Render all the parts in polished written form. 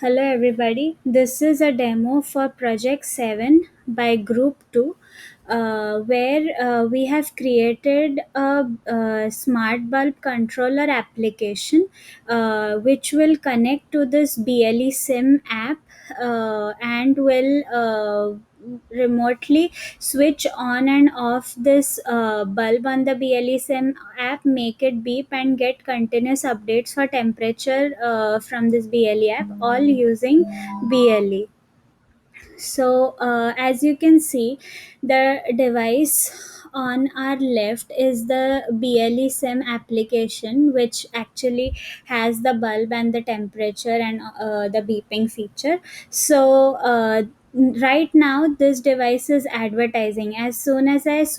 Hello everybody. This is a demo for Project 7 by Group 2, where we have created a smart bulb controller application which will connect to this BLE SIM app and will remotely switch on and off this bulb on the BLE SIM app, make it beep, and get continuous updates for temperature from this BLE app, all using BLE. So, as you can see, the device on our left is the BLE SIM application, which actually has the bulb and the temperature and the beeping feature. So, right now this device is advertising. As soon as I as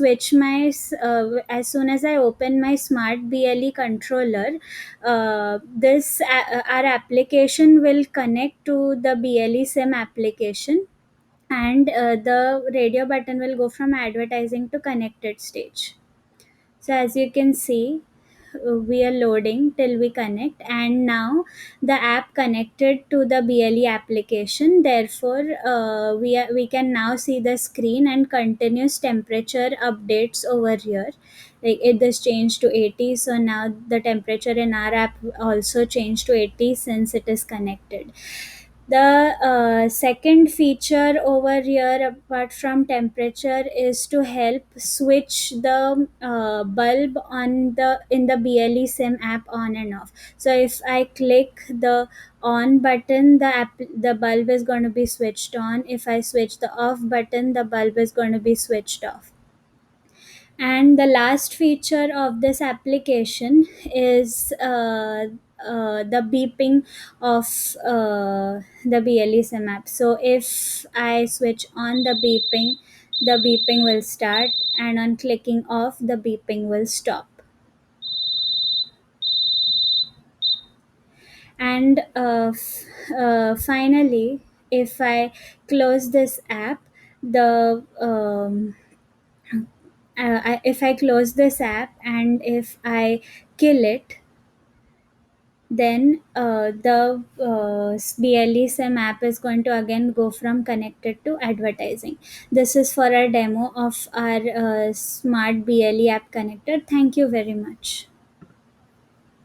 soon as I open my smart BLE controller, our application will connect to the BLE SIM application, and the radio button will go from advertising to connected stage. So as you can see, we are loading till we connect, and now the app connected to the BLE application. Therefore, we can now see the screen and continuous temperature updates over here. Like it has changed to 80, so now the temperature in our app also changed to 80 since it is connected. The second feature over here, apart from temperature, is to help switch the bulb on the in the BLE SIM app on and off. So if I click the on button, the bulb is going to be switched on. If I switch the off button, the bulb is going to be switched off. And the last feature of this application is the beeping of the BLE SIM app. So if I switch on the beeping will start, and on clicking off, the beeping will stop. And finally, if I close this app, the if I close this app and if I kill it, then the BLE SIM app is going to again go from connected to advertising. This is for a demo of our smart BLE app connector. Thank you very much.